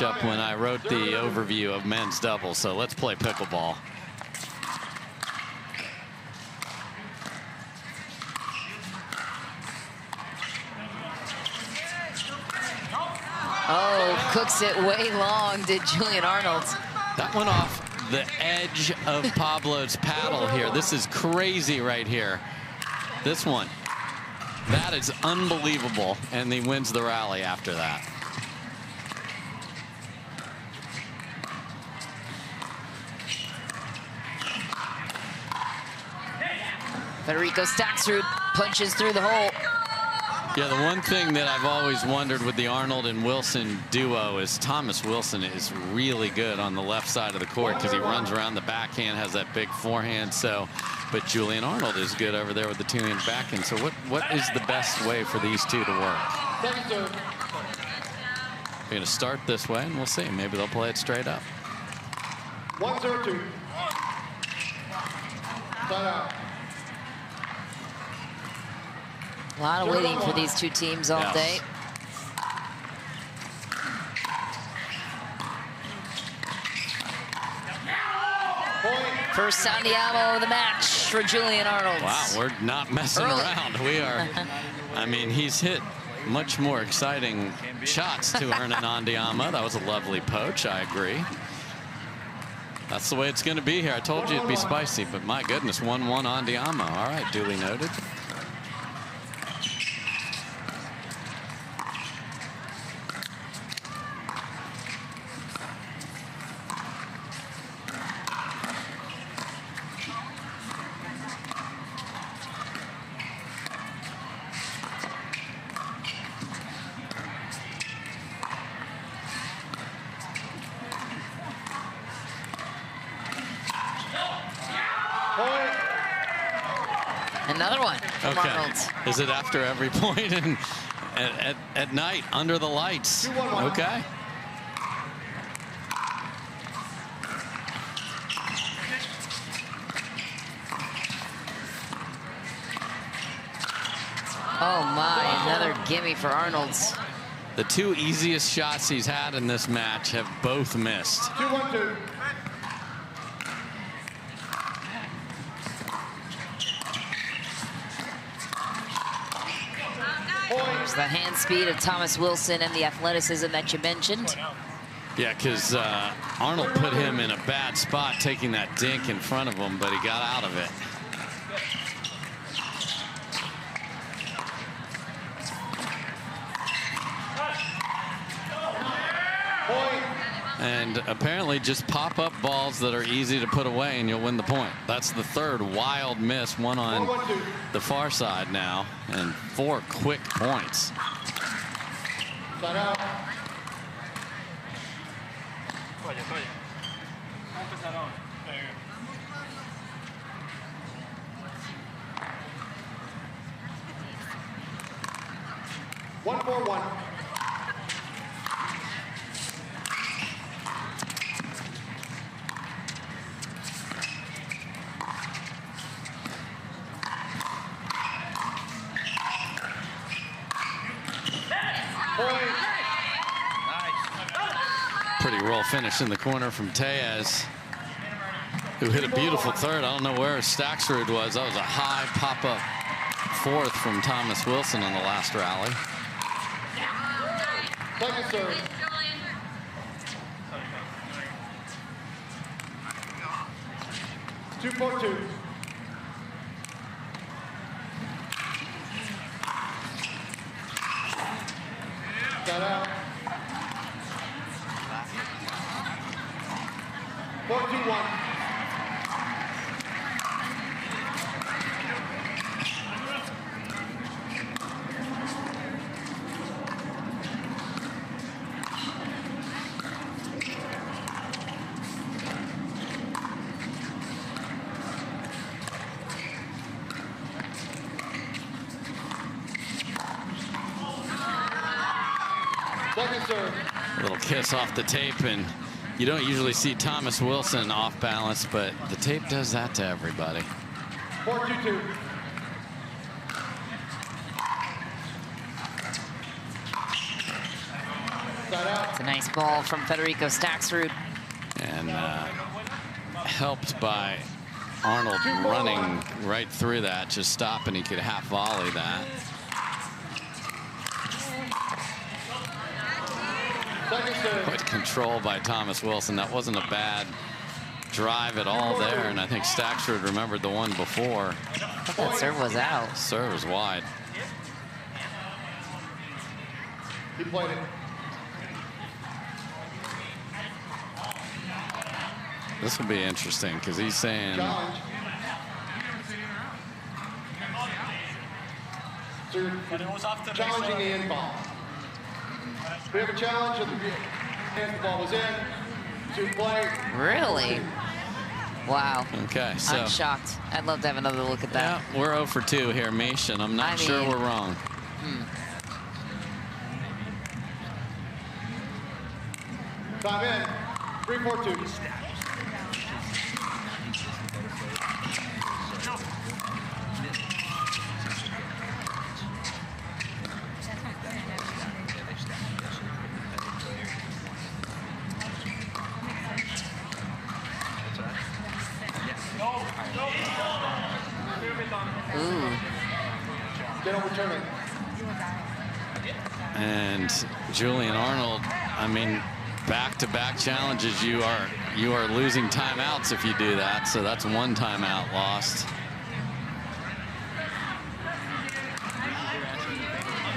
Up when I wrote the overview of men's doubles, so let's play pickleball. Oh, cooks it way long, did Julian Arnold. That went off the edge of Pablo's paddle here. This is crazy right here. This one. That is unbelievable, and he wins the rally after that. Federico Staksrud punches through the hole. Yeah, the one thing that I've always wondered with the Arnold and Wilson duo is Thomas Wilson is really good on the left side of the court because he runs around the backhand, has that big forehand. So, but Julian Arnold is good over there with the two-hand backhand. So what is the best way for these two to work? We're going to start this way, and we'll see. Maybe they'll play it straight up. 1-2. Timeout. A lot of waiting for these two teams all day. First Andiamo of the match for Julian Arnold. Wow, we're not messing around. We are. I mean, he's hit much more exciting shots to earn an Andiamo. That was a lovely poach, I agree. That's the way it's going to be here. I told you it'd be spicy, but my goodness, 1-1 Andiamo. All right, duly noted. Another one from Arnold. Is it after every point and at night under the lights? Okay. Oh my, another gimme for Arnold's. The two easiest shots he's had in this match have both missed. 2-1-2. There's the hand speed of Thomas Wilson and the athleticism that you mentioned. Yeah, because Arnold put him in a bad spot taking that dink in front of him, but he got out of it. And apparently just pop up balls that are easy to put away and you'll win the point. That's the third wild miss, one on the far side now, and 4 quick points. One for one. Pretty roll finish in the corner from Tellez, who hit a beautiful third. I don't know where Staksrud was. That was a high pop-up fourth from Thomas Wilson on the last rally. Second serve. Two for two. Got out. 4-2-1. A little kiss off the tape, and you don't usually see Thomas Wilson off balance, but the tape does that to everybody. 4-2-2. Side out. It's a nice ball from Federico Staksrud. And helped by Arnold running right through that, just stopping. He could half volley that. Good control by Thomas Wilson. That wasn't a bad drive at all there, and I think Staksrud remembered the one before. I thought that serve was out. Serve was wide. He played it. This will be interesting because he's saying Challenge. Challenging the end ball. We have a challenge, and the end ball was in. To play. Really? Wow. Okay, so I'm shocked. I'd love to have another look at that. Yeah, we're 0 for 2 here, Mish, and I'm not sure we're wrong. Time in. 3-4-2. Ooh. Get over turning. And Julian Arnold, I mean, back-to-back challenges, you are losing timeouts if you do that. So that's one timeout lost.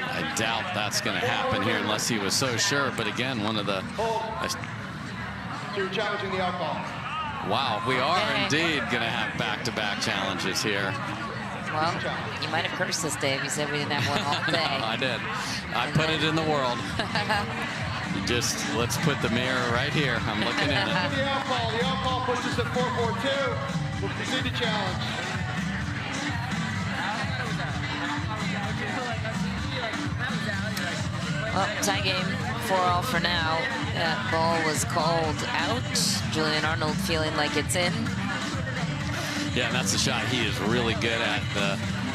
I doubt that's going to happen here unless he was so sure. But again, one of the You're challenging the outball. wow, we are indeed going to have back-to-back challenges here. Well, you might have cursed us, Dave. You said we didn't have one all day. I did. I put it in the world. Just let's put the mirror right here. I'm looking at it. The outball pushes at 4-4-2. We'll proceed to challenge. Well, tie game, 4-all for now. That ball was called out. Julian Arnold feeling like it's in. Yeah, and that's the shot he is really good at.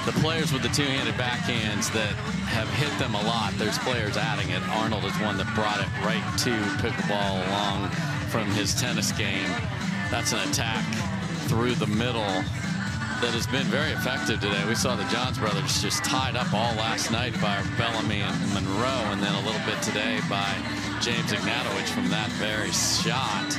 The players with the two-handed backhands that have hit them a lot, there's players adding it. Arnold is one that brought it right to pickleball along from his tennis game. That's an attack through the middle that has been very effective today. We saw the Johns brothers just tied up all last night by Bellamy and Monroe, and then a little bit today by James Ignatowicz from that very shot.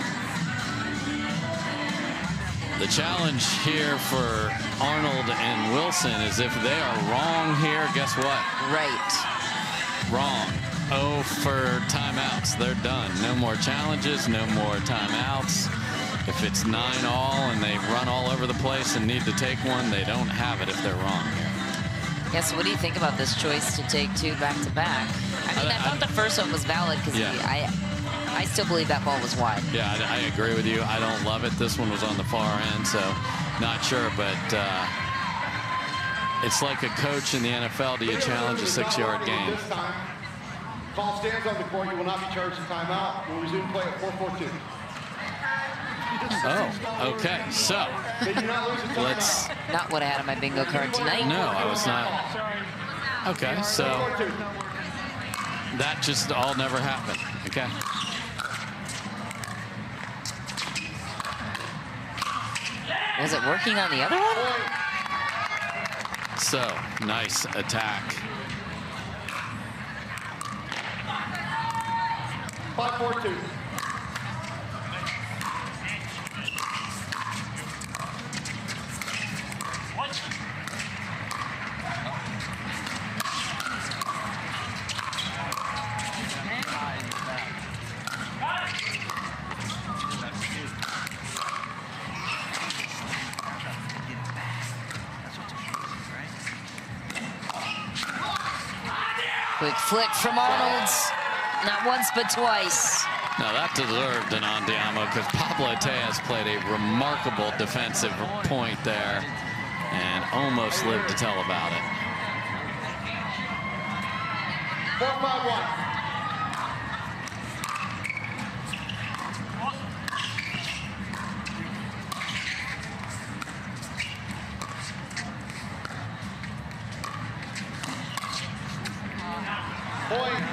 The challenge here for Arnold and Wilson is if they are wrong here, guess what? Right. Wrong. 0 for timeouts. They're done. No more challenges, no more timeouts. If it's 9-all and they run all over the place and need to take one, they don't have it if they're wrong here. Yes, what do you think about this choice to take two back-to-back? I mean, I thought the first one was valid because I still believe that ball was wide. Yeah, I agree with you. I don't love it. This one was on the far end, so not sure. But it's like a coach in the NFL. Do you challenge a 6-yard game? This time, call stands on the court. You will not be charged a timeout. We'll resume play at 4-4-2. Oh, okay. So let's. Not what I had on my bingo card tonight. No, I was not. Okay, so that just all never happened. Okay. Was it working on the other one? So, nice attack. 5-4-2. Quick flick from Arnold. Not once, but twice. Now that deserved an andiamo because Pablo Tellez played a remarkable defensive point there and almost lived to tell about it. 4-5-1.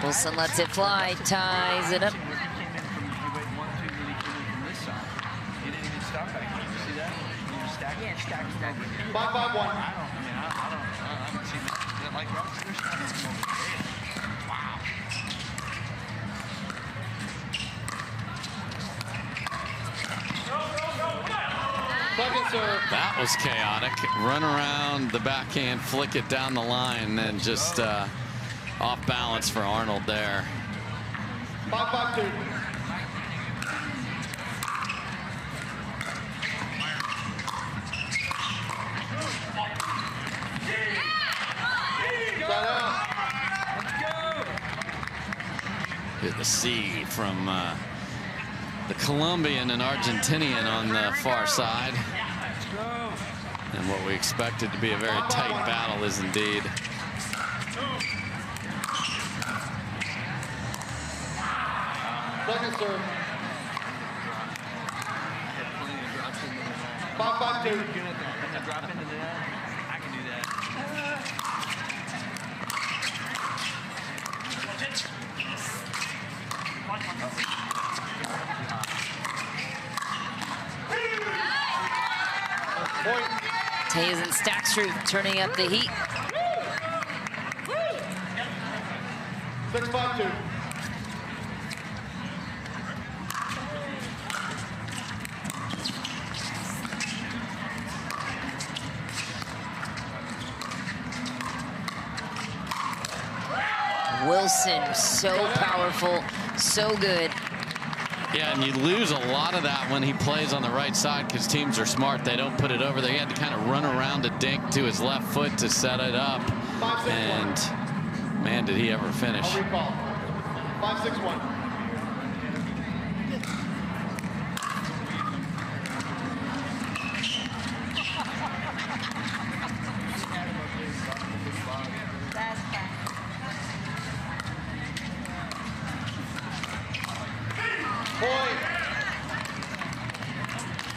Wilson lets it fly, ties it up. 5-5-1. Second serve. That was chaotic. Run around the backhand, flick it down the line, and just off balance for Arnold there. 5-5-2. Hit the C from the Colombian and Argentinian on the far side. And what we expected to be a very tight battle is indeed. Second serve. 5-5-2. Drop into that. I can do that. Tellez and Staksrud turning up the heat. 6-5-2. Wilson, so powerful, so good. Yeah, and you lose a lot of that when he plays on the right side because teams are smart. They don't put it over there. He had to kind of run around a dink to his left foot to set it up. And, man, did he ever finish. I'll recall. 5-6-1.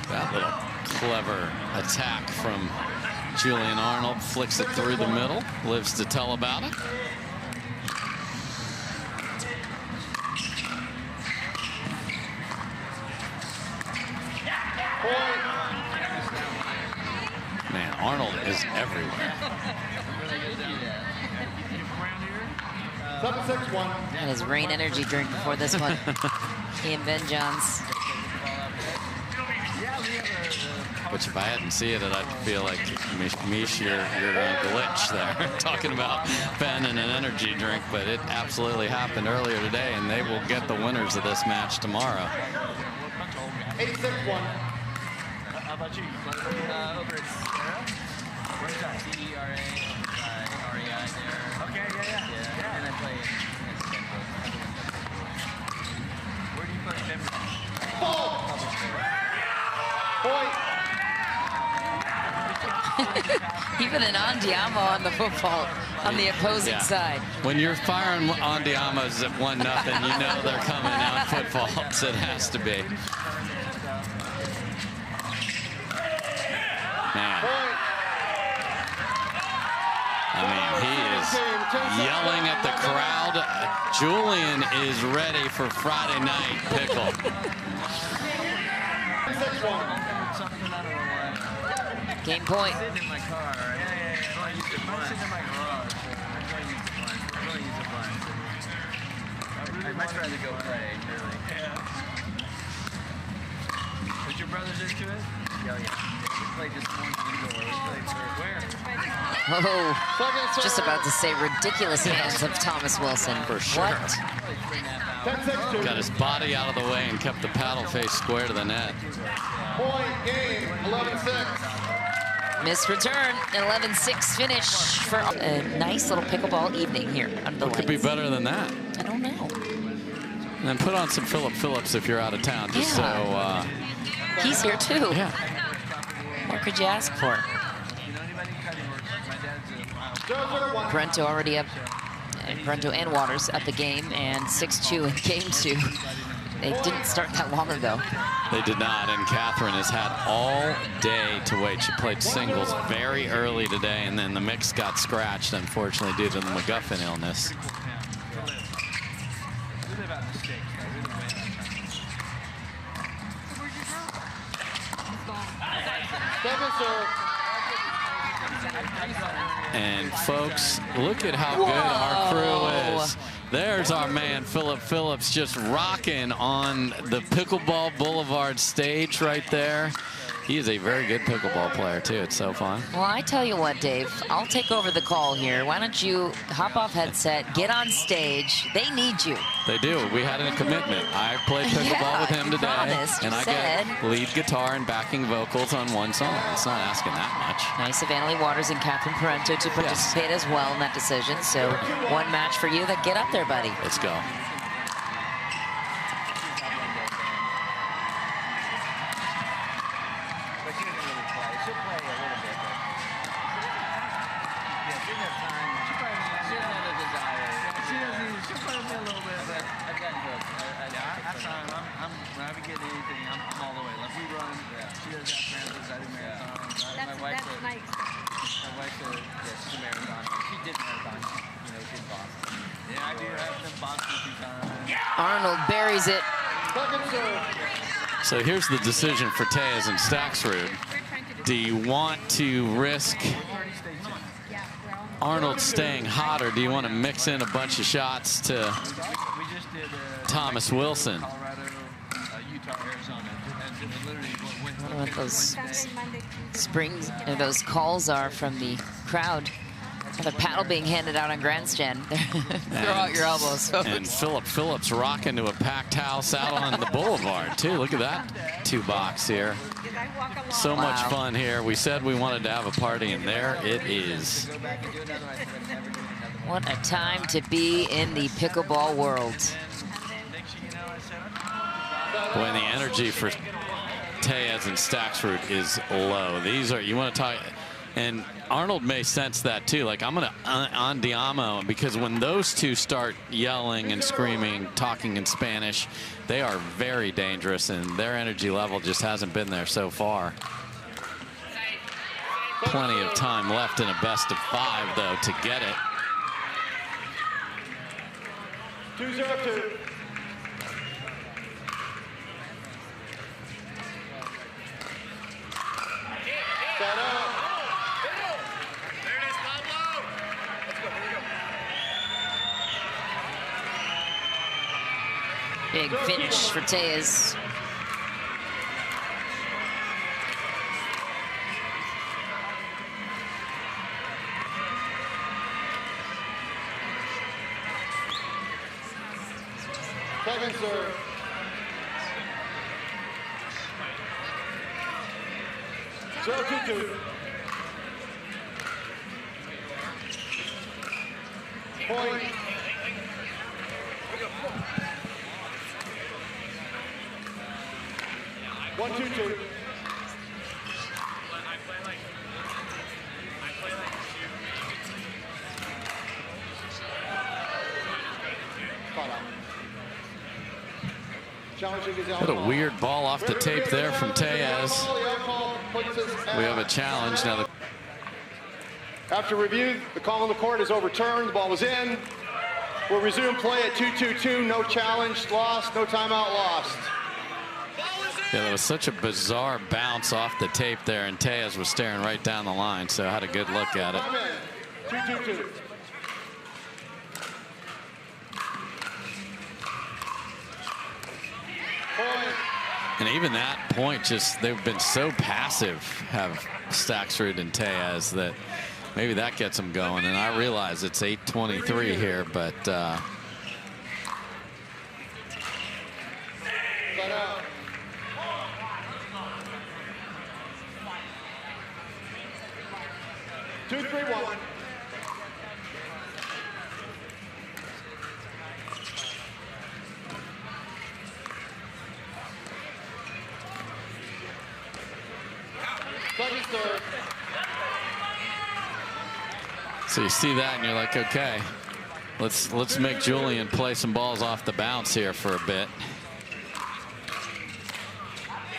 That little clever attack from Julian Arnold, flicks it through the middle, lives to tell about it. Man, Arnold is everywhere. 7-6-1. And his rain energy drink before this one. He and Ben Johns. Which if I hadn't seen it, I'd feel like, Mish, you're a glitch there. Talking about Ben and an energy drink, but it absolutely happened earlier today, and they will get the winners of this match tomorrow. 8-6-1. How about you? You play over at Sarah? Where's that? C-E-R-A-R-E-I there. Okay, yeah. And I play in Denver. Where do you play in Denver? Point. Even an Andiamo on the football on the opposing side. When you're firing Andiamos at 1-0, you know they're coming out football. So it has to be. Man. I mean, he is yelling at the crowd. Julian is ready for Friday night pickle. 6-1. Game point. I'm sitting in my car. I'm sitting in my garage. I'm going to use the blinds. I'd much rather go play, really. Yeah. Was your brothers into it? Yeah. We played this morning indoor. We played for where? Oh, just about to say ridiculous hands of Thomas Wilson. For sure. What? Got his body out of the way and kept the paddle face square to the net. Point game. 11-6. Missed return, an 11-6 finish for a nice little pickleball evening here under the lights. Could be better than that. I don't know. And then put on some Philip Phillips if you're out of town, just so. He's here too. Yeah. What could you ask for? Brento already up. Brento and Waters up the game, and 6-2 in game 2. They didn't start that long ago. They did not, and Catherine has had all day to wait. She played singles very early today, and then the mix got scratched, unfortunately, due to the McGuffin illness. Second serve. And folks, look at how good our crew is. There's our man, Philip Phillips, just rocking on the Pickleball Boulevard stage right there. He is a very good pickleball player, too. It's so fun. Well, I tell you what, Dave, I'll take over the call here. Why don't you hop off headset, get on stage. They need you. They do. We had a commitment. I played pickleball with him today, and I get lead guitar and backing vocals on one song. It's not asking that much. Nice of Annalie Waters and Catherine Parento to participate as well in that decision. So one match for you. Then get up there, buddy. Let's go. Arnold buries it. So here's the decision for Tellez and Staksrud. Do you want to risk Arnold staying hot, or do you want to mix in a bunch of shots to Thomas Wilson? I don't know what those springs or those calls are from the crowd. The paddle being handed out on grandstand. Throw out your elbows, folks. And Philip Phillips rocking to a packed house out on the boulevard, too. Look at that 2-box here. So much fun here. We said we wanted to have a party, and there it is. What a time to be in the pickleball world. Boy, and the energy for Tellez and Staksrud is low. These are, you want to talk, and Arnold may sense that too. Like, I'm going to andiamo, because when those two start yelling and screaming, talking in Spanish, they are very dangerous, and their energy level just hasn't been there so far. Plenty of time left in a best of 5, though, to get it. 2-0-2. Set up. There it is, Pablo. Let's go. Here we go. Big finish for Tellez. Second serve. Zero, 2-2. Point. One, 2-2. What a weird ball off the tape there from Tellez. We have a challenge now. After review, the call on the court is overturned. The ball was in. We'll resume play at 2-2-2. No challenge lost, no timeout lost. Yeah, that was such a bizarre bounce off the tape there, and Tellez was staring right down the line, so I had a good look at it. 2-2-2. And even that point, just they've been so passive, have Staksrud and Tellez, that maybe that gets them going. And I realize it's 8:23 here, but Two, 3-1. so you see that and you're like, okay, let's make Julian play some balls off the bounce here for a bit.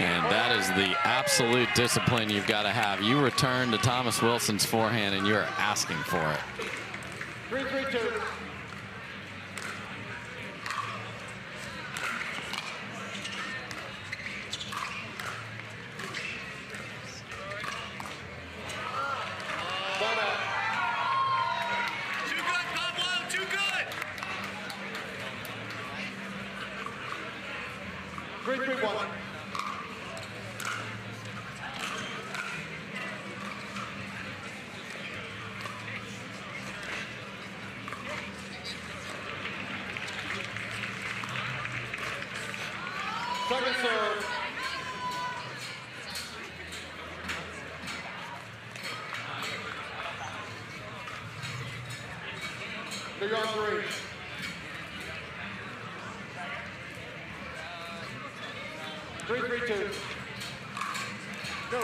And that is the absolute discipline you've got to have. You return to Thomas Wilson's forehand and you're asking for it. 3-3-2. 3-3-1. Second serve. Big on 3. Three, 3-2. Go.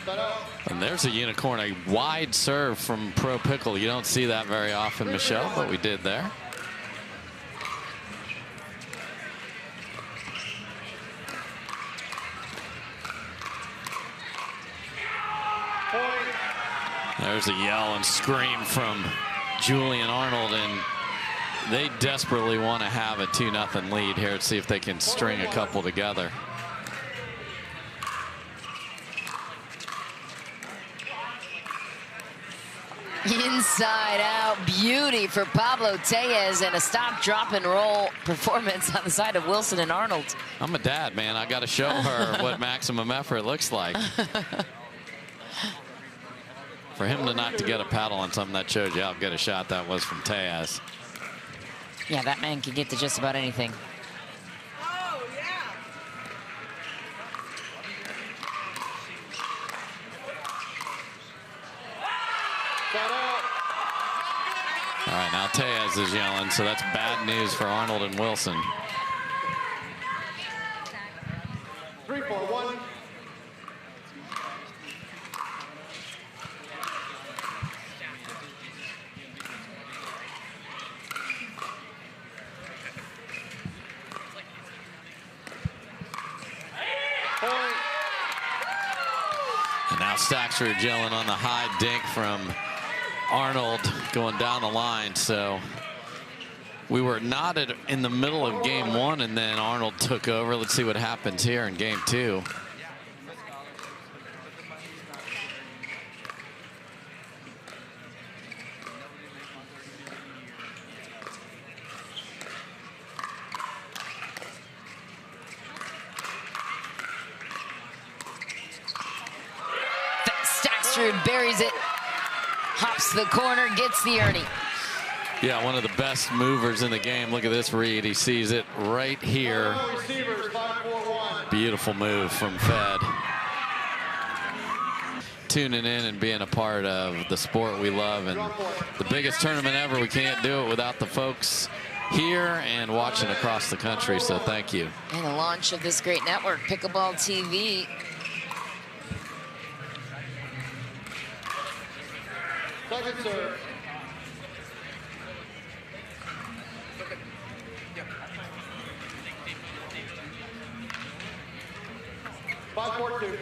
Set out. And there's a unicorn, a wide serve from Pro Pickle. You don't see that very often, Michelle, but we did there. There's a yell and scream from Julian Arnold, and they desperately want to have a 2-0 lead here. Let's see if they can string a couple together. Inside out beauty for Pablo Tellez, and a stop, drop, and roll performance on the side of Wilson and Arnold. I'm a dad, man. I got to show her what maximum effort looks like. For him to not to get a paddle on something, that shows you how good a shot that was from Tellez. Yeah, that man can get to just about anything. Oh, yeah. All right, now Tellez is yelling, so that's bad news for Arnold and Wilson. 3-4-1. And now Staksrud yelling on the high dink from Arnold going down the line. So we were knotted in the middle of game 1, and then Arnold took over. Let's see what happens here in game 2. Staksrud buries it, hops the corner, gets the Ernie. Yeah, one of the best movers in the game. Look at this read. He sees it right here. Beautiful move from Fed. Tuning in and being a part of the sport we love, and the biggest tournament ever. We can't do it without the folks here and watching across the country, so thank you. And the launch of this great network, Pickleball TV. Second serve. Five, 4-2.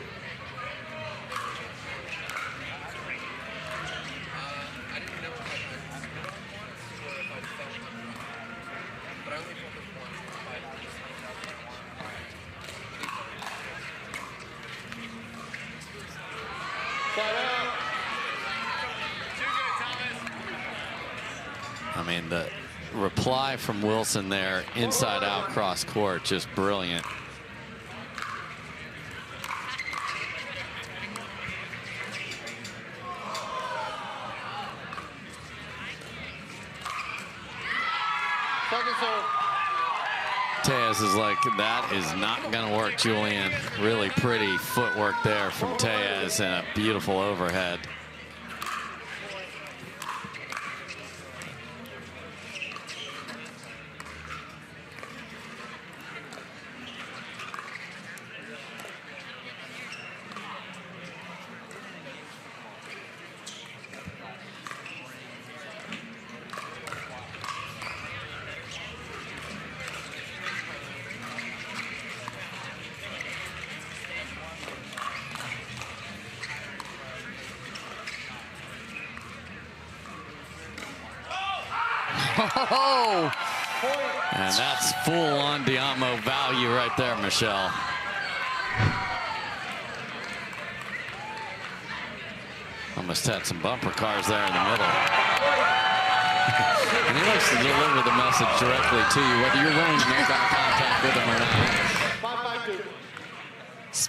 I mean, the reply from Wilson there, inside out cross court, just brilliant. Tellez is like, that is not going to work, Julian. Really pretty footwork there from Tellez, and a beautiful overhead. Oh, and that's full-on Diamo value right there, Michelle. Almost had some bumper cars there in the middle. And he likes to deliver the message directly to you, whether you're willing to make eye contact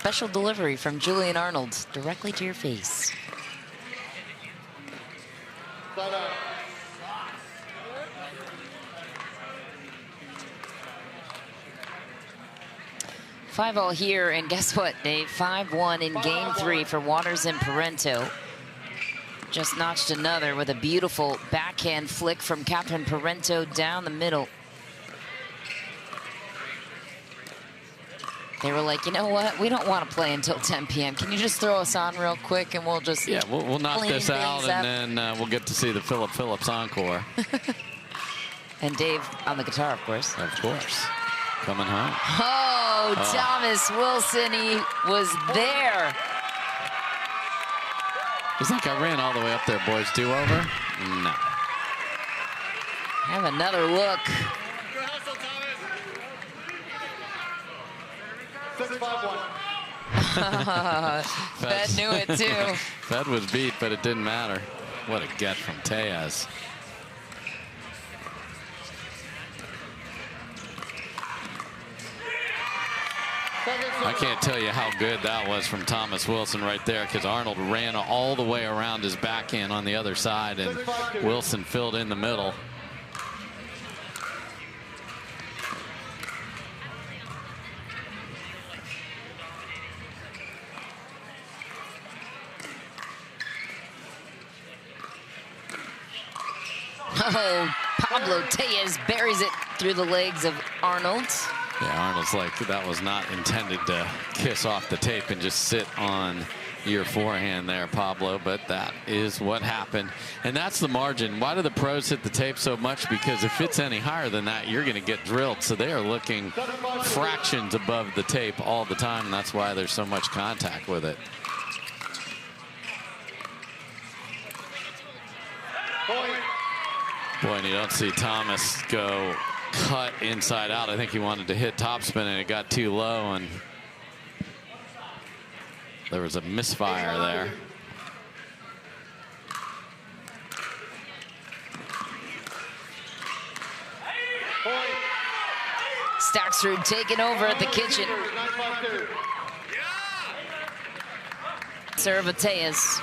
special delivery from Julian Arnold directly to your face. 5-all here, and guess what, Dave? 5-1 in game 3 for Waters and Parento. Just notched another with a beautiful backhand flick from Captain Parento down the middle. They were like, you know what? We don't want to play until 10 p.m. Can you just throw us on real quick and we'll just we'll knock this out and then we'll get to see the Philip Phillips encore. And Dave on the guitar, of course. Of course. Coming home. Oh, Thomas Wilson, he was there. He's like, I ran all the way up there, boys. Do-over? No. Have another look. Good hustle, Thomas. 6-5-1. Fed knew it, too. Fed was beat, but it didn't matter. What a get from Tellez. I can't tell you how good that was from Thomas Wilson right there, because Arnold ran all the way around his backhand on the other side, and Wilson filled in the middle. Oh, Pablo Tellez buries it through the legs of Arnold. Yeah, Arnold's like, that was not intended to kiss off the tape and just sit on your forehand there, Pablo, but that is what happened. And that's the margin. Why do the pros hit the tape so much? Because if it's any higher than that, you're going to get drilled. So they are looking fractions above the tape all the time, and that's why there's so much contact with it. Boy, and you don't see Thomas go cut inside out. I think he wanted to hit topspin and it got too low, and there was a misfire there. Staksrud taking over at the kitchen. Serve of Tellez.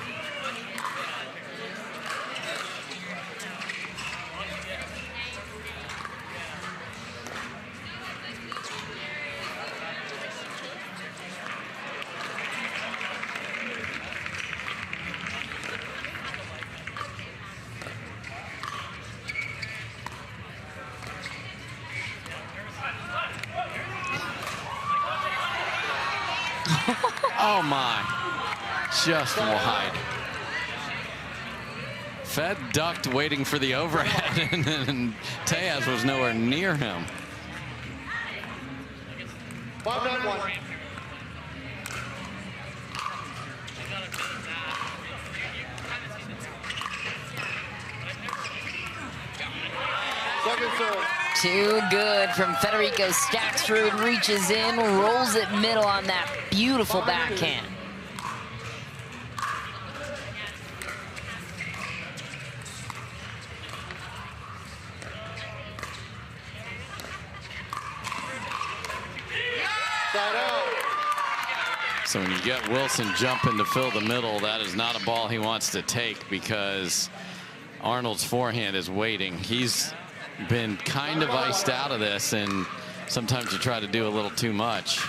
Oh my, just wide. Fed ducked waiting for the overhead, and then Tellez was nowhere near him. 5-9-1. Second serve. Too good from Federico. Staksrud reaches in, rolls it middle on that beautiful backhand. So when you get Wilson jumping to fill the middle, that is not a ball he wants to take, because Arnold's forehand is waiting. He's been kind of iced out of this, and sometimes you try to do a little too much.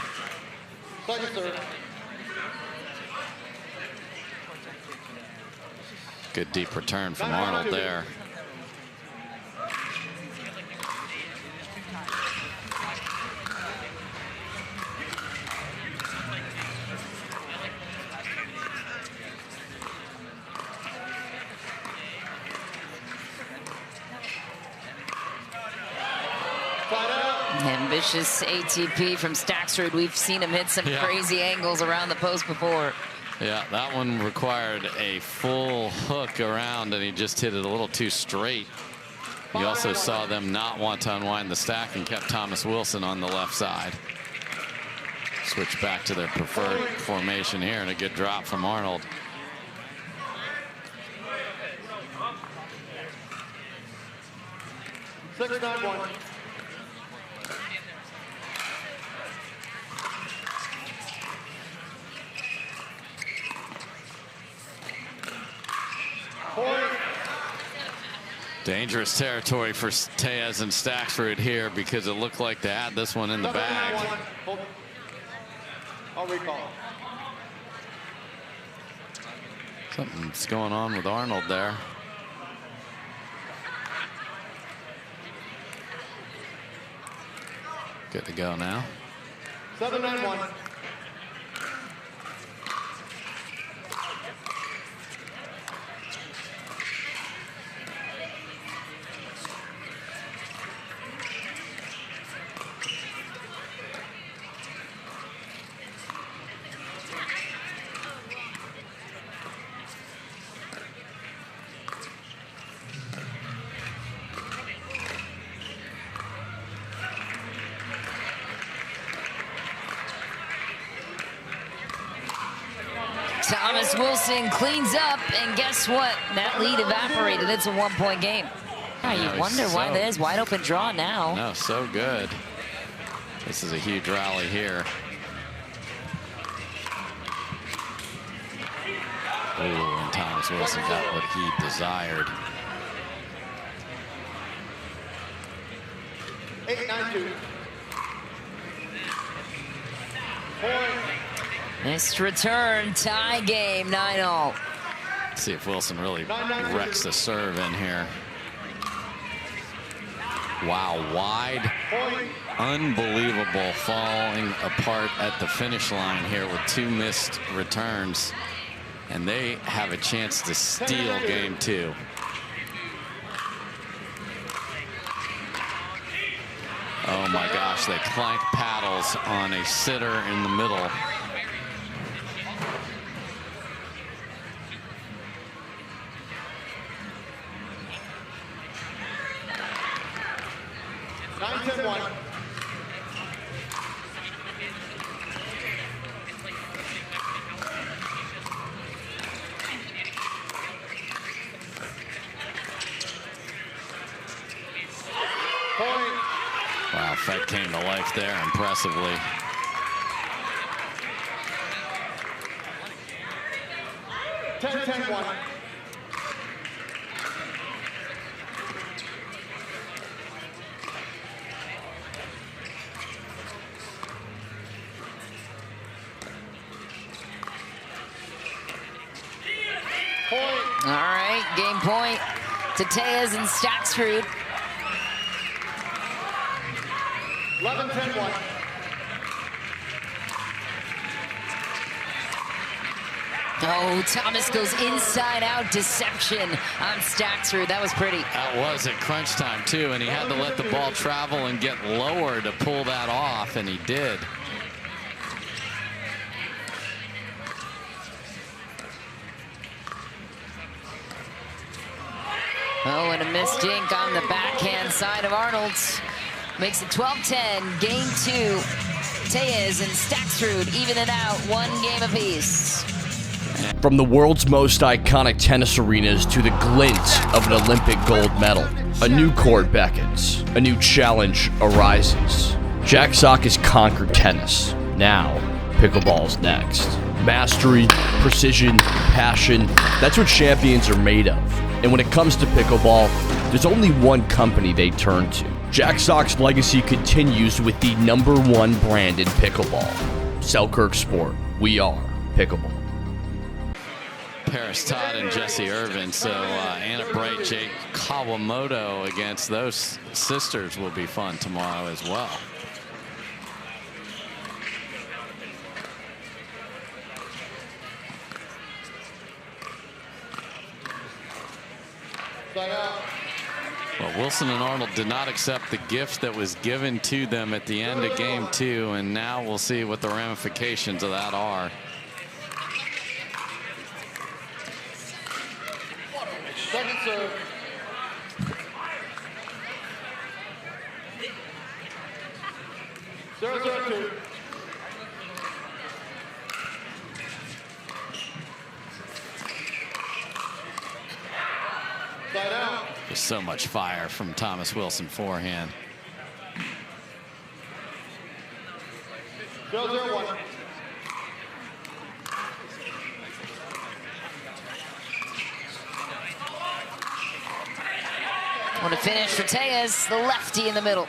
Good deep return from Arnold there. Ambitious ATP from Staksrud. We've seen him hit some crazy angles around the post before. Yeah, that one required a full hook around, and he just hit it a little too straight. You also saw them not want to unwind the stack and kept Thomas Wilson on the left side. Switch back to their preferred formation here, and a good drop from Arnold. Dangerous territory for Tellez and Staksrud here because it looked like they had this one in the bag. I'll recall. Something's going on with Arnold there. Good to go now. 7-9-1. Thomas Wilson cleans up, and guess what? That lead evaporated. It's a 1-point game. You wonder why there's wide open draw now. No, so good. This is a huge rally here. Ooh, and Thomas Wilson got what he desired. 8-9-2. Point. Missed return, tie game, 9-all. See if Wilson really wrecks the serve in here. Wow, wide. Unbelievable falling apart at the finish line here with 2 missed returns. And they have a chance to steal game 2. Oh my gosh, they clank paddles on a sitter in the middle. Wow, Fed came to life there impressively. All right, game point to Tellez and Staksrud. 11-10-1. Oh, Thomas goes inside out deception on Staksrud. That was pretty. That was at crunch time too, and he had to let the ball travel and get lower to pull that off, and he did. Oh, and a missed dink on the backhand side of Arnold's. Makes it 12-10, game 2. Tellez and Staksrud even it out, 1 game apiece. From the world's most iconic tennis arenas to the glint of an Olympic gold medal, a new court beckons, a new challenge arises. Jack Sock has conquered tennis. Now, pickleball's next. Mastery, precision, passion, that's what champions are made of. And when it comes to pickleball, there's only one company they turn to. Jack Sock's legacy continues with the #1 brand in pickleball. Selkirk Sport. We are pickleball. Paris Todd and Jesse Irvin. So Anna Bright, Jake Kawamoto against those sisters will be fun tomorrow as well. Well, Wilson and Arnold did not accept the gift that was given to them at the end of game 2, and now we'll see what the ramifications of that are. Second serve. Serve 2. Side out. Just so much fire from Thomas Wilson forehand. 0-0-1. What a finish for Tellez, the lefty in the middle.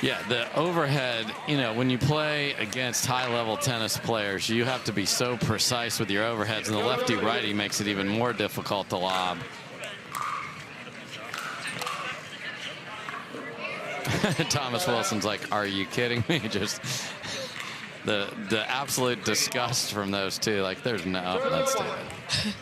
Yeah, the overhead, you know, when you play against high-level tennis players, you have to be so precise with your overheads, and the lefty-righty makes it even more difficult to lob. Thomas Wilson's like, are you kidding me? Just the absolute disgust from those two. Like, there's no, let's do it.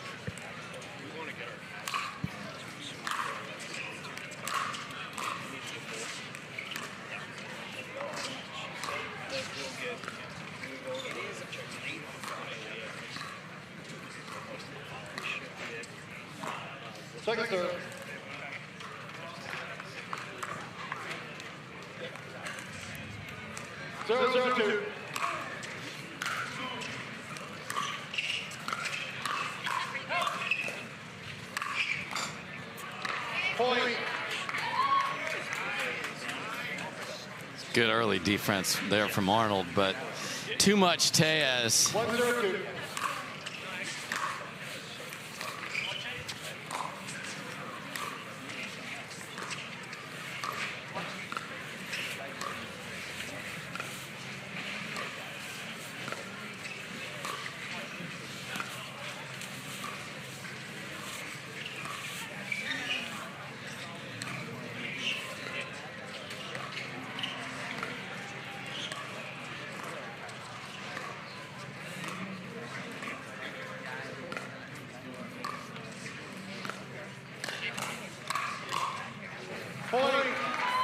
Second serve. Zero, 0-2. Point. Good early defense there from Arnold, but too much Tellez. 1-0-2.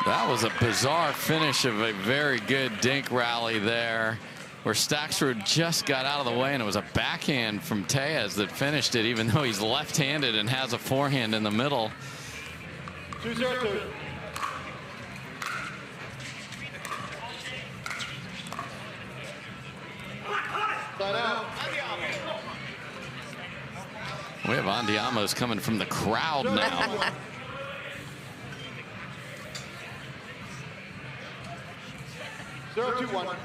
That was a bizarre finish of a very good dink rally there, where Staksrud just got out of the way, and it was a backhand from Tellez that finished it, even though he's left-handed and has a forehand in the middle. 2-0-2. We have Andiamo's coming from the crowd now. Zero, 2-1.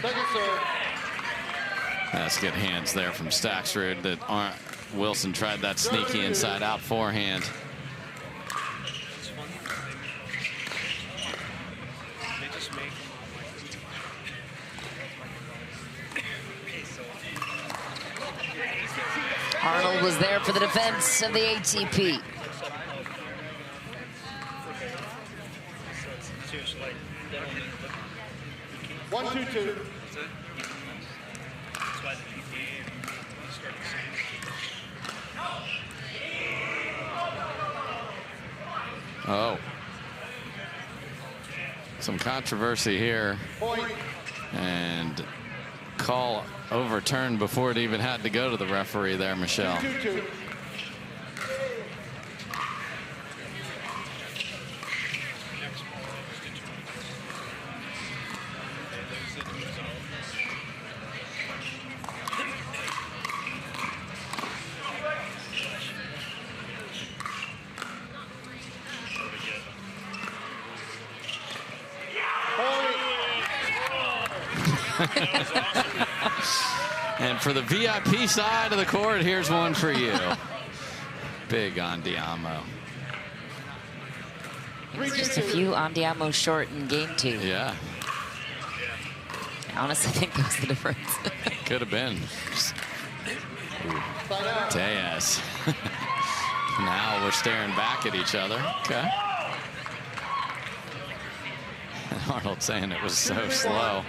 Second serve. That's good hands there from Staksrud. That Wilson tried that sneaky inside-out forehand. Arnold was there for the defense of the ATP. One, 2-2. Oh. Some controversy here. Point. And call overturned before it even had to go to the referee there, Michelle. 2-2. And for the VIP side of the court, here's one for you. Big Andiamo. It's just a few Andiamo short in game 2. Yeah. I honestly think that was the difference. Could have been. Tellez. Now we're staring back at each other. Okay. Arnold saying it was so slow.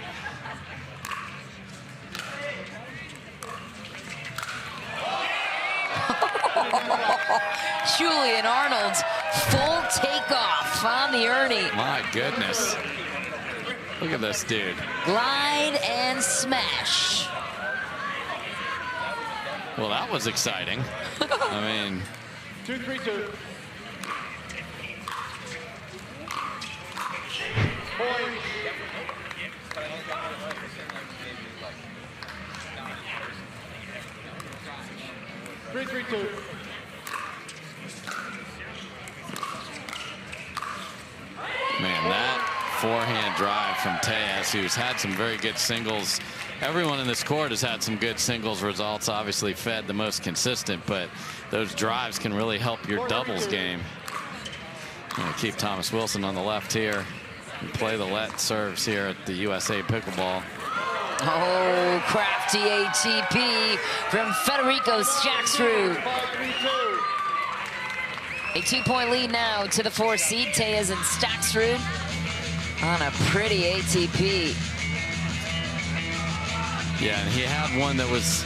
Julian Arnold's full takeoff on the Ernie. My goodness. Look at this dude. Glide and smash. Well, that was exciting. I mean. 2-3-2. Point. Three, 3-2. Man, that forehand drive from Tellez, who's had some very good singles Everyone in this court has had some good singles results. Obviously, Fed the most consistent, but those drives can really help your doubles game. Keep Thomas Wilson on the left here and play the let serves here at the USA Pickleball. Oh, crafty ATP from Federico Staksrud. A 2-point lead now to the 4 seed, Tellez and Staksrud on a pretty ATP. Yeah, and he had one that was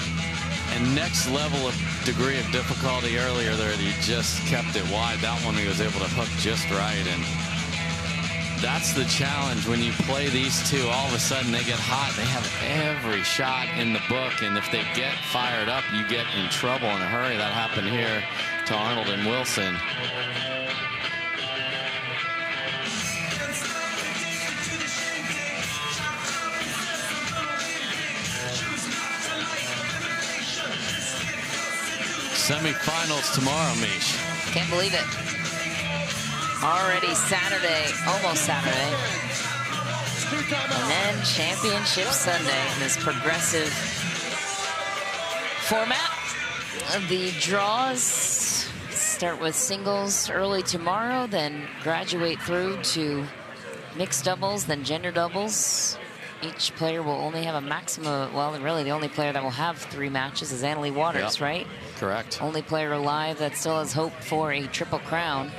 a next level of degree of difficulty earlier there. He just kept it wide. That one he was able to hook just right. And that's the challenge when you play these two. All of a sudden they get hot. They have every shot in the book. And if they get fired up, you get in trouble in a hurry. That happened here to Arnold and Wilson. Semifinals tomorrow, Mish. Can't believe it. Already Saturday, almost Saturday. And then Championship Sunday in this progressive format. The draws start with singles early tomorrow, then graduate through to mixed doubles, then gender doubles. Each player will only have a maximum, well, really the only player that will have 3 matches is Annalie Waters, right? Correct. Only player alive that still has hope for a triple crown.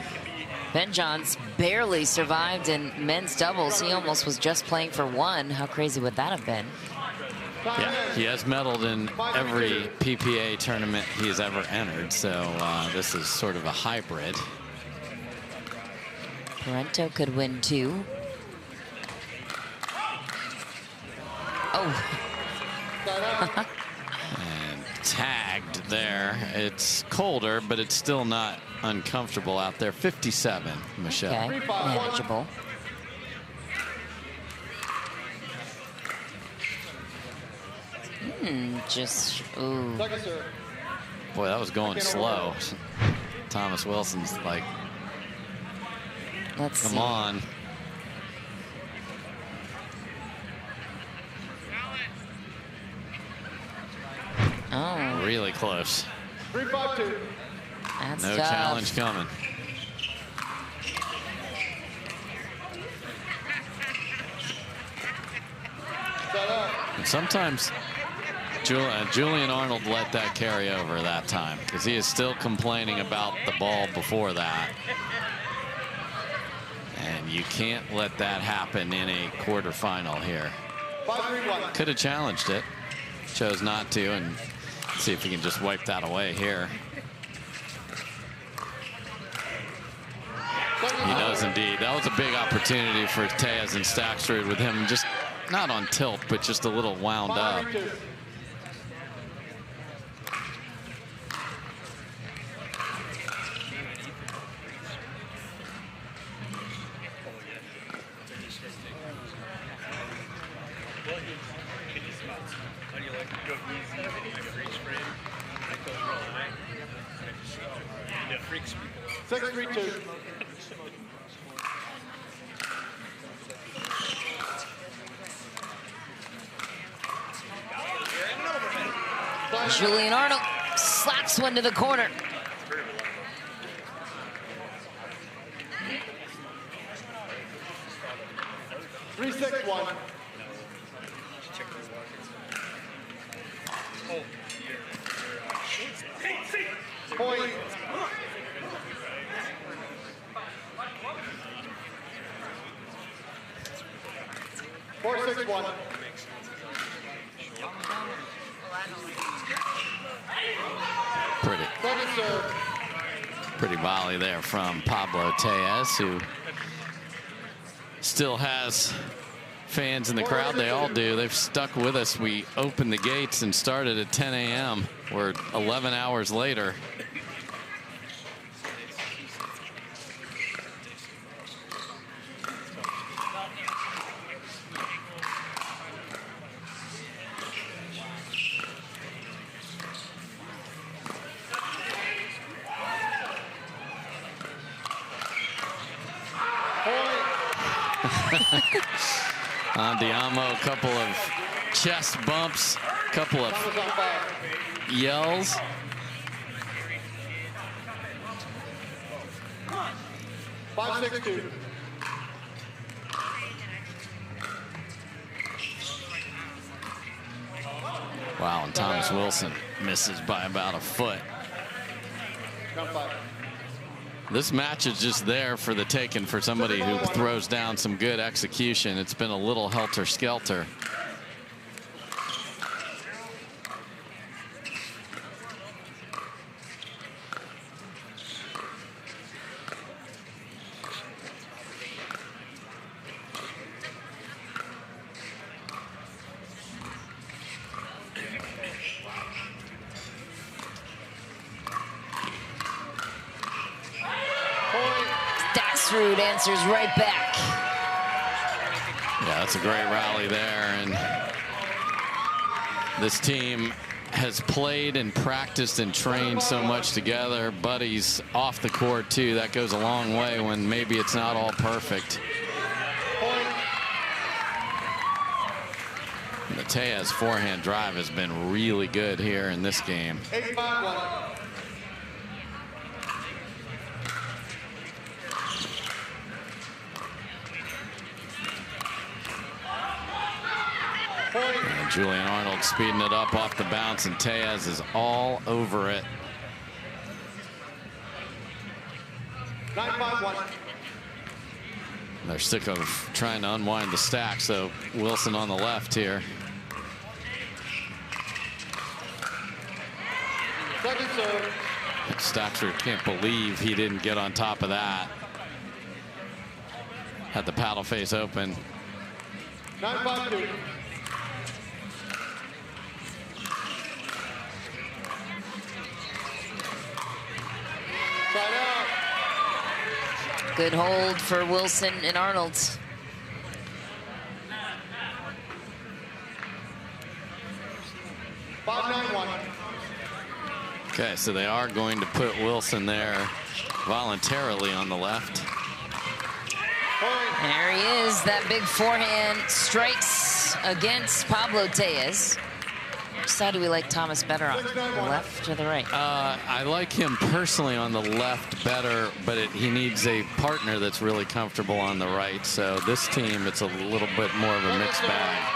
Ben Johns barely survived in men's doubles. He almost was just playing for 1. How crazy would that have been? Yeah, he has medaled in every PPA tournament he has ever entered, so this is sort of a hybrid. Parento could win 2. Oh. And tagged there. It's colder, but it's still not uncomfortable out there. 57, Michelle. Okay, manageable. Just, ooh. Boy, that was going slow. Thomas Wilson's like, let's come see. on. Oh. Really close. 3-5-2. That's no tough. challenge coming. And sometimes Julian Arnold let that carry over that time because he is still complaining about the ball before that. And you can't let that happen in a quarterfinal here. 5-3-1. Could have challenged it. Chose not to, and see if he can just wipe that away here. He does indeed. That was a big opportunity for Tellez and Staksrud with him just not on tilt, but just a little wound up. 5-3-2. Julian Arnold slaps one to the corner. Three, 6-1. Point. 4-6-1. Pretty volley there from Pablo Tellez, who still has fans in the crowd. They all do. They've stuck with us. We opened the gates and started at 10 a.m. We're 11 hours later. Diamo, a couple of chest bumps, a couple of yells. Five, 6, 2. Wow, and Thomas Wilson misses by about a foot. This match is just there for the taking for somebody who throws down some good execution. It's been a little helter-skelter. Staksrud answers right back. Yeah, that's a great rally there. And this team has played and practiced and trained so much together. Buddies off the court, too. That goes a long way when maybe it's not all perfect. And the Tellez forehand drive has been really good here in this game. 8-5-1. And Julian Arnold speeding it up off the bounce, and Tellez is all over it. 9-5-1. They're sick of trying to unwind the stack, so Wilson on the left here. Second serve. Staksrud can't believe he didn't get on top of that. Had the paddle face open. 9-5-2. Side out. Good hold for Wilson and Arnold. Okay, so they are going to put Wilson there voluntarily on the left. There he is. That big forehand strikes against Pablo Tellez. Which side do we like Thomas better on? The left or the right? I like him personally on the left better, but he needs a partner that's really comfortable on the right. So this team, it's a little bit more of a mixed bag.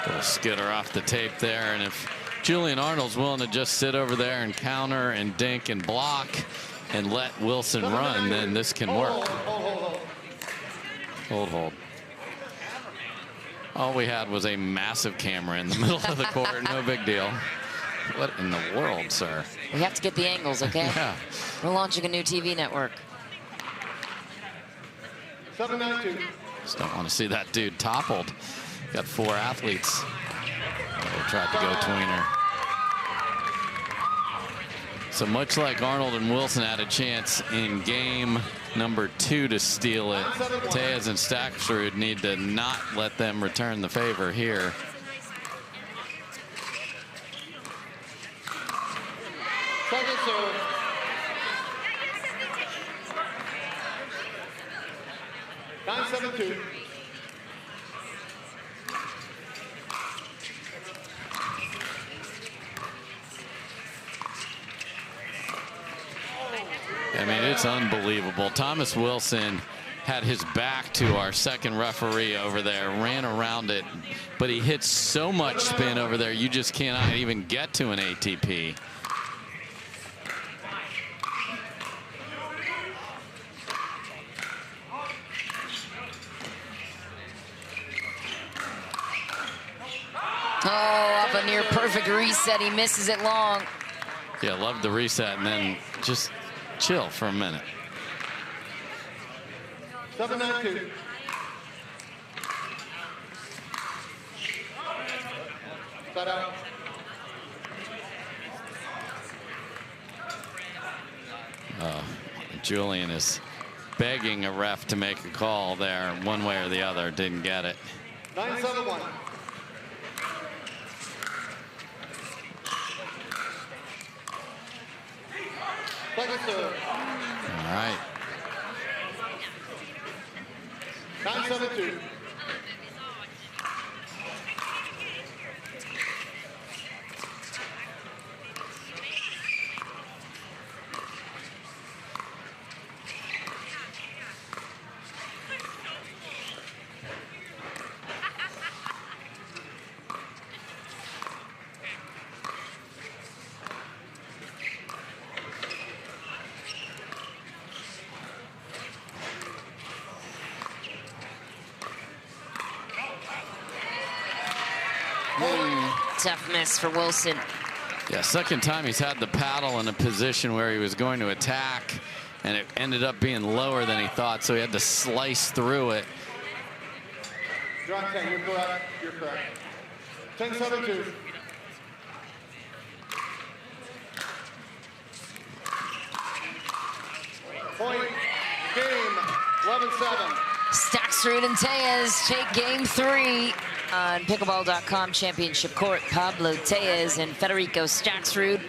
Little skitter off the tape there, and if Julian Arnold's willing to just sit over there and counter and dink and block and let Wilson run, then this can work. Hold. All we had was a massive camera in the middle of the court. No big deal. What in the world, sir? We have to get the angles, okay? Yeah. We're launching a new TV network. 7-9-2. Just don't want to see that dude toppled. Got 4 athletes. They tried to go tweener. So much like Arnold and Wilson had a chance in game number 2 to steal it, Tellez and Staksrud need to not let them return the favor here. Second serve. Nine, 7-2. I mean, it's unbelievable. Thomas Wilson had his back to our second referee over there, ran around it, but he hits so much spin over there, you just cannot even get to an ATP. Oh, off a near perfect reset. He misses it long. Yeah, love the reset, and then just chill for a minute. 7-9-2. Side out. Julian is begging a ref to make a call there one way or the other. Didn't get it. 9-7-1. Second serve. All right. 9-7-2. Tough miss for Wilson. Yeah, second time he's had the paddle in a position where he was going to attack, and it ended up being lower than he thought, so he had to slice through it. You're on 10. You're correct. You're correct. 10-7-2. Point. Game. 11-7. Staksrud and Tellez take game 3 on Pickleball.com Championship Court. Pablo Tellez and Federico Staksrud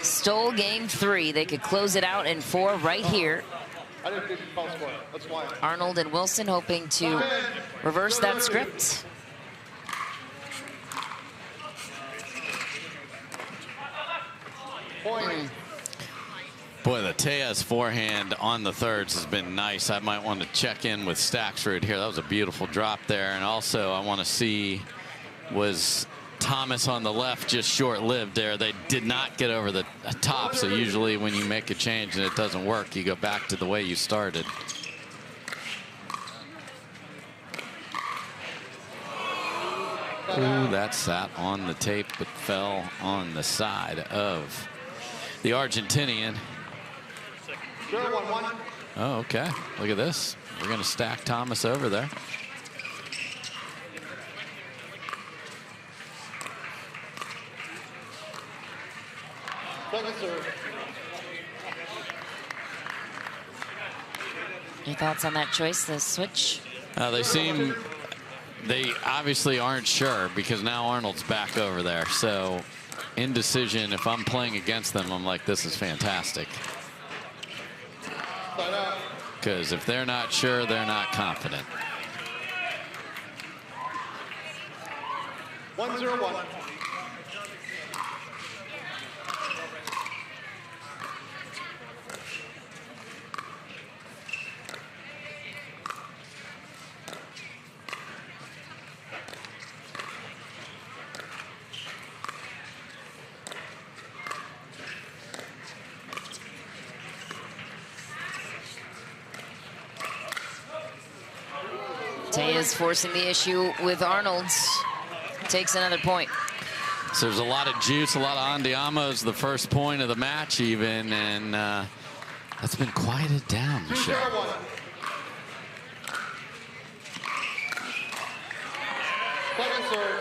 stole game 3. They could close it out in 4 right here. I didn't think you called score. That's why. Arnold and Wilson hoping to reverse that script. Point. Boy, the Tellez forehand on the thirds has been nice. I might want to check in with Staksrud here. That was a beautiful drop there. And also, I want to see, was Thomas on the left just short-lived there? They did not get over the top. So usually when you make a change and it doesn't work, you go back to the way you started. Ooh, that sat on the tape, but fell on the side of the Argentinian. 0-1-1. Oh, okay. Look at this. We're going to stack Thomas over there. Second serve. Any thoughts on that choice, the switch? They obviously aren't sure because now Arnold's back over there. So indecision, if I'm playing against them, I'm like, this is fantastic. Because if they're not sure, they're not confident. 1-0-1. Tellez forcing the issue with Arnold's. Takes another point. So there's a lot of juice, a lot of andiamos, the first point of the match even, and that's been quieted down, Michelle. 2-0-1. Second serve.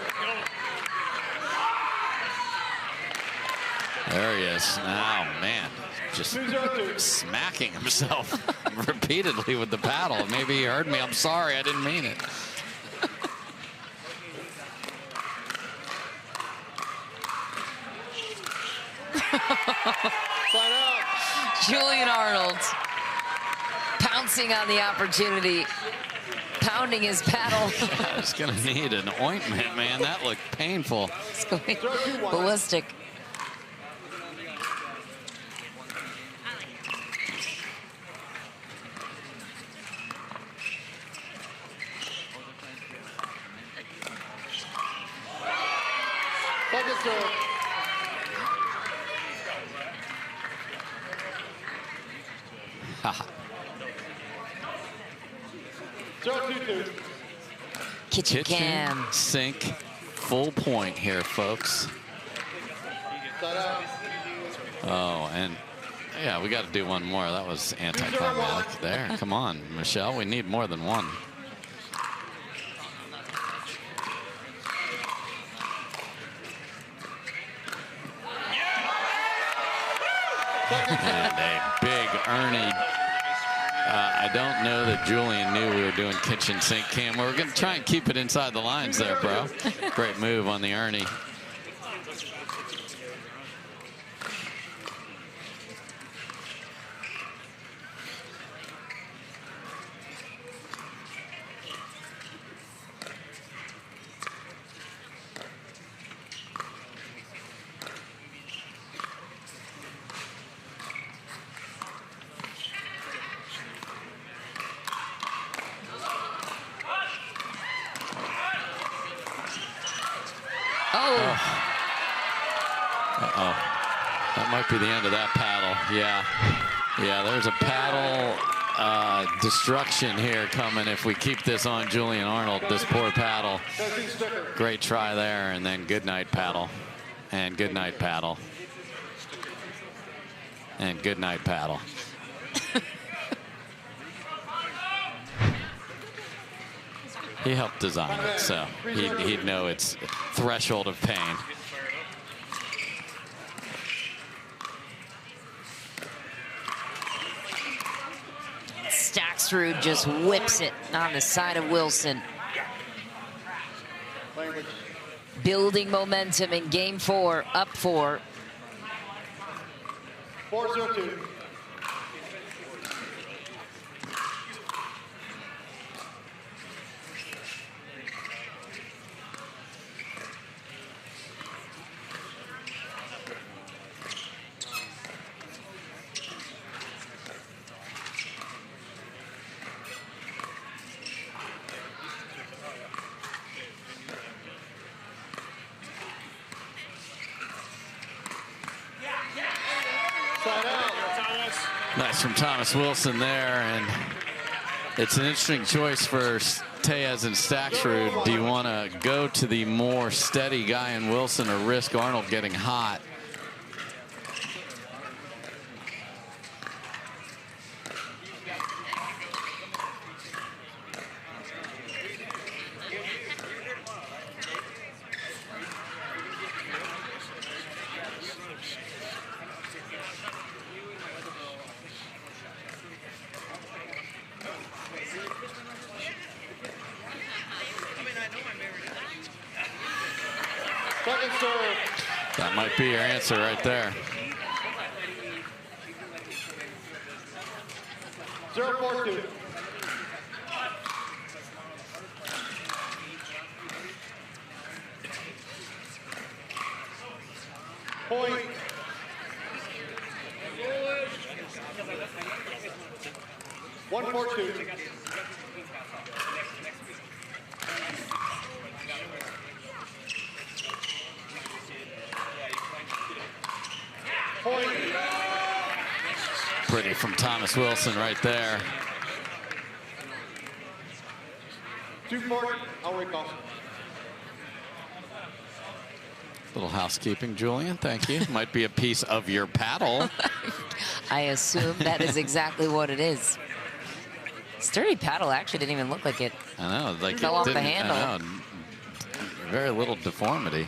There he is. Oh, man. Just 2-0-2. smacking himself repeatedly with the paddle. Maybe he heard me. I'm sorry. I didn't mean it. Julian Arnold pouncing on the opportunity, pounding his paddle. I was going to need an ointment, man. That looked painful. It's going ballistic. Second serve. Haha. 0-2-2. Kitchen cam. Sink, full point here, folks. Side out. Oh, and yeah, we got to do one more. That was anticlimactic there. Come on, Michelle. We need more than one. And a big I don't know that Julian knew we were doing kitchen sink cam. We're going to try and keep it inside the lines there, bro. Great move on the Ernie. That might be the end of that paddle. Yeah, there's a paddle destruction here coming if we keep this on Julian Arnold, this poor paddle. Great try there, and then good night paddle. And good night paddle. And good night paddle. He helped design it, so he'd know its threshold of pain. Staksrud just whips it on the side of Wilson. Building momentum in game 4, up 4. 4-0-2. Nice from Thomas Wilson there, and it's an interesting choice for Tellez and Staksrud. Do you want to go to the more steady guy in Wilson or risk Arnold getting hot? That might be your answer right there. 0-4-2. Point. One, 4-2. Point. Pretty from Thomas Wilson right there. 2-4. I'll recall. Little housekeeping, Julian. Thank you. Might be a piece of your paddle. I assume that is exactly what it is. Sturdy paddle actually didn't even look like it. I know, like fell it off the didn't, handle. I know, very little deformity.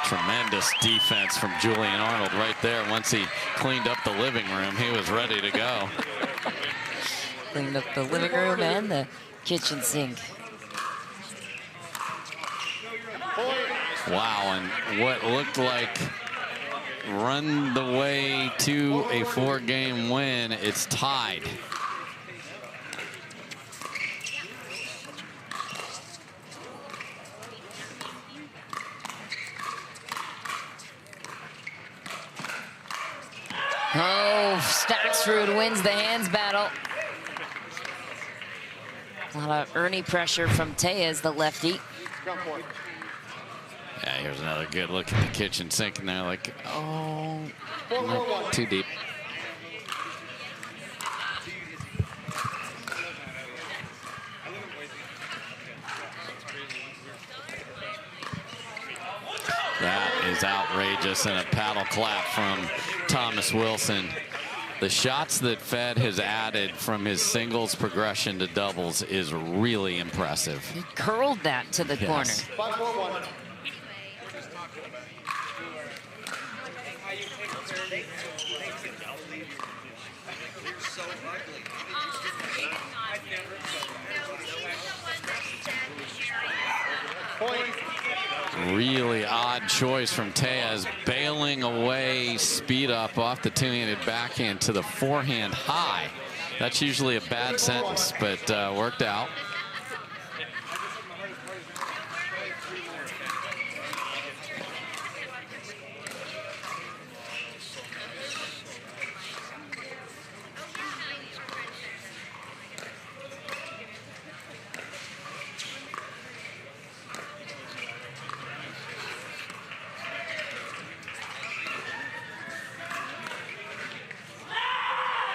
Tremendous defense from Julian Arnold right there. Once he cleaned up the living room, he was ready to go. Cleaned up the living room and the kitchen sink. Wow, and what looked like run the way to a 4-game win, it's tied. Oh, Staksrud wins the hands battle. A lot of Ernie pressure from Tellez, the lefty. Yeah, here's another good look at the kitchen sink, and they're like, oh, no, too deep. That is outrageous, and a paddle clap from Thomas Wilson. The shots that Fed has added from his singles progression to doubles is really impressive. He curled that to the corner. 5-4-1. Really odd choice from Tellez, bailing away speed up off the two-handed backhand to the forehand high. That's usually a bad sentence, but worked out.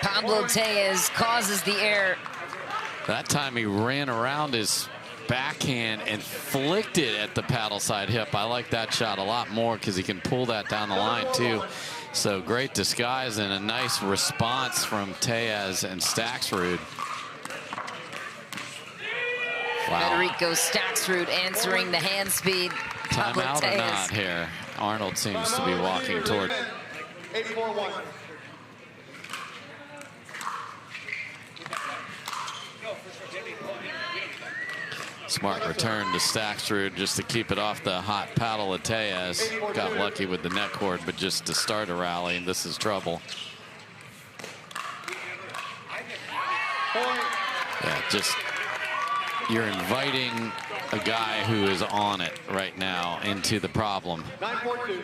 Pablo Tellez causes the error. That time he ran around his backhand and flicked it at the paddle side hip. I like that shot a lot more because he can pull that down the line too. So great disguise and a nice response from Tellez and Staksrud. Wow. Federico Staksrud answering the hand speed. Pablo Timeout or Tellez. not here? Arnold seems to be walking toward. 8-4-1. Smart return to Staksrud just to keep it off the hot paddle of Tellez. Got lucky with the net cord, but just to start a rally, and this is trouble. Yeah, just you're inviting a guy who is on it right now into the problem. 9-4-2.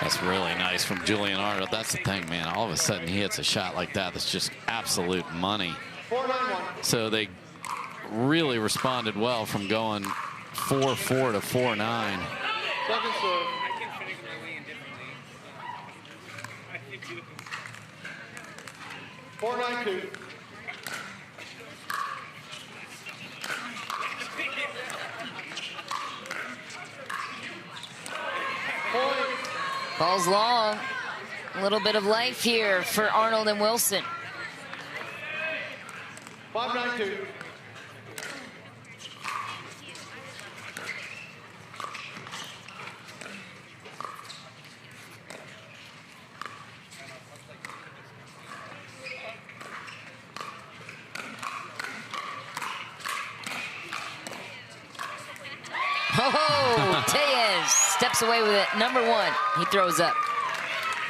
That's really nice from Julian Arnold. That's the thing, man. All of a sudden he hits a shot like that that's just absolute money. 4-9-1. So they really responded well from going 4-4 to 4-9. Second serve. 4-9-2. Ball's long. A little bit of life here for Arnold and Wilson. 5-9-2. Oh, Tellez steps away with it. Number one, he throws up.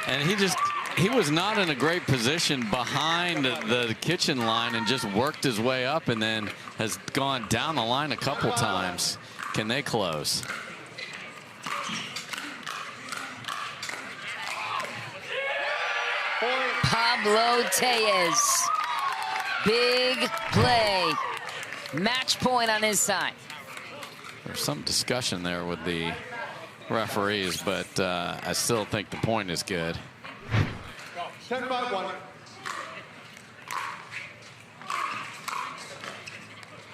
And he was not in a great position behind the kitchen line and just worked his way up and then has gone down the line a couple times. Can they close? Pablo Tellez. Big play. Match point on his side. There's some discussion there with the referees, but I still think the point is good. 10-5-1.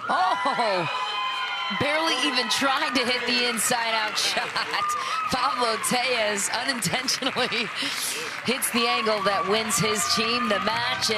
Oh, barely even tried to hit the inside-out shot. Pablo Tellez unintentionally hits the angle that wins his team the match.